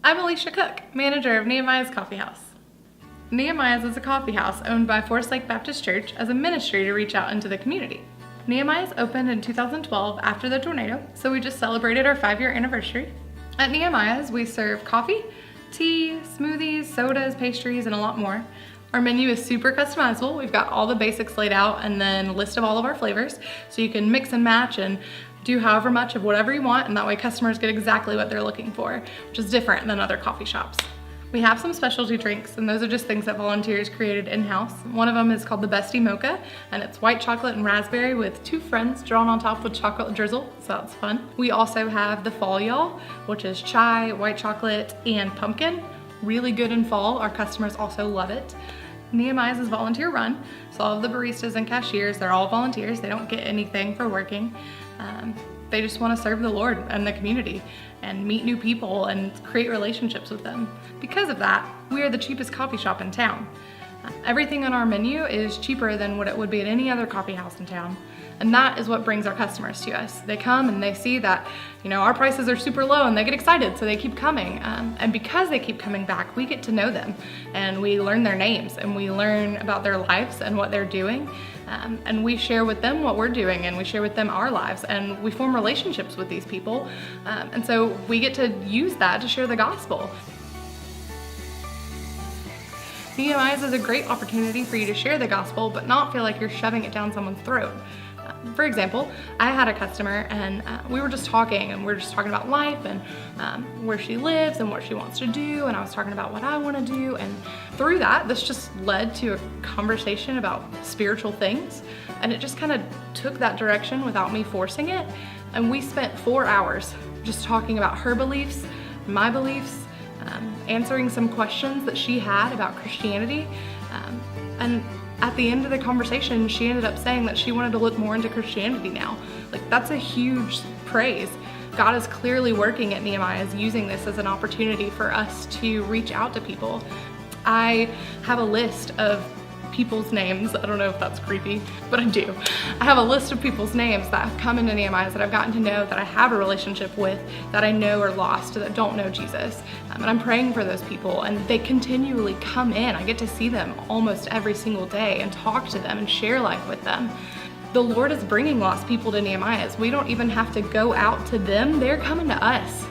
I'm Alicia Cook, manager of Nehemiah's Coffee House. Nehemiah's is a coffee house owned by Forest Lake Baptist Church as a ministry to reach out into the community. Nehemiah's opened in 2012 after the tornado, so we just celebrated our 5-year anniversary. At Nehemiah's, we serve coffee, tea, smoothies, sodas, pastries, and a lot more. Our menu is super customizable. We've got all the basics laid out and then a list of all of our flavors, so you can mix and match and do however much of whatever you want, and that way customers get exactly what they're looking for, which is different than other coffee shops. We have some specialty drinks, and those are just things that volunteers created in-house. One of them is called the Bestie Mocha, and it's white chocolate and raspberry with 2 friends drawn on top with chocolate drizzle, so that's fun. We also have the Fall Y'all, which is chai, white chocolate, and pumpkin. Really good in fall. Our customers also love it. Nehemiah's is volunteer run, so all of the baristas and cashiers, they're all volunteers. They don't get anything for working. They just want to serve the Lord and the community and meet new people and create relationships with them. Because of that, we are the cheapest coffee shop in town. Everything on our menu is cheaper than what it would be at any other coffee house in town. And that is what brings our customers to us. They come and they see that, our prices are super low and they get excited, so they keep coming. And because they keep coming back, we get to know them and we learn their names and we learn about their lives and what they're doing. And we share with them what we're doing and we share with them our lives and we form relationships with these people. And so we get to use that to share the gospel. Nehemiah's is a great opportunity for you to share the gospel, but not feel like you're shoving it down someone's throat. For example, I had a customer and we were just talking about life and where she lives and what she wants to do, and I was talking about what I want to do, and through that, this just led to a conversation about spiritual things, and it just kind of took that direction without me forcing it, and we spent 4 hours just talking about her beliefs, my beliefs, answering some questions that she had about Christianity, and at the end of the conversation, she ended up saying that she wanted to look more into Christianity now. That's a huge praise. God is clearly working at Nehemiah's, using this as an opportunity for us to reach out to people. I have a list of people's names. I don't know if that's creepy, but I do. I have a list of people's names that have come into Nehemiah's that I've gotten to know, that I have a relationship with, that I know are lost, that don't know Jesus. And I'm praying for those people, and they continually come in. I get to see them almost every single day and talk to them and share life with them. The Lord is bringing lost people to Nehemiah's. We don't even have to go out to them. They're coming to us.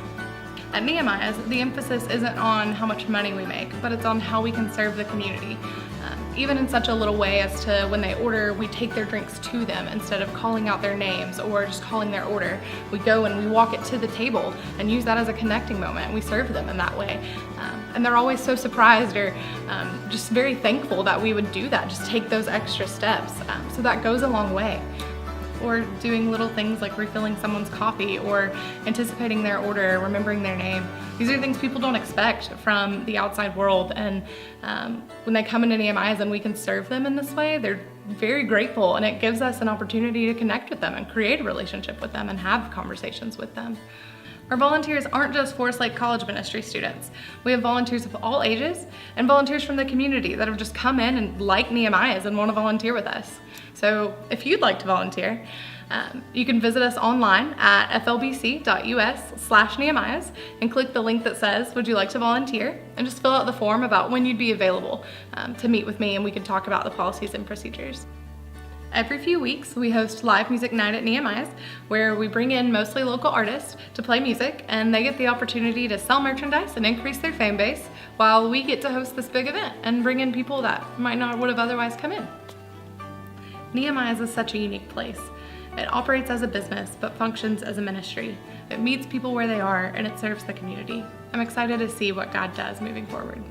At Nehemiah's, the emphasis isn't on how much money we make, but it's on how we can serve the community. Even in such a little way as to when they order, we take their drinks to them instead of calling out their names or just calling their order. We go and we walk it to the table and use that as a connecting moment. We serve them in that way. And they're always so surprised or just very thankful that we would do that, just take those extra steps. So that goes a long way. Or doing little things like refilling someone's coffee or anticipating their order, remembering their name. These are things people don't expect from the outside world, and when they come into Nehemiah's and we can serve them in this way, they're very grateful, and it gives us an opportunity to connect with them and create a relationship with them and have conversations with them. Our volunteers aren't just Forest Lake College ministry students. We have volunteers of all ages and volunteers from the community that have just come in and like Nehemiah's and want to volunteer with us. So if you'd like to volunteer, you can visit us online at flbc.us/Nehemiah's and click the link that says, "Would you like to volunteer?" and just fill out the form about when you'd be available to meet with me, and we can talk about the policies and procedures. Every few weeks, we host live music night at Nehemiah's, where we bring in mostly local artists to play music, and they get the opportunity to sell merchandise and increase their fan base, while we get to host this big event and bring in people that might not would have otherwise come in. Nehemiah's is such a unique place. It operates as a business, but functions as a ministry. It meets people where they are, and it serves the community. I'm excited to see what God does moving forward.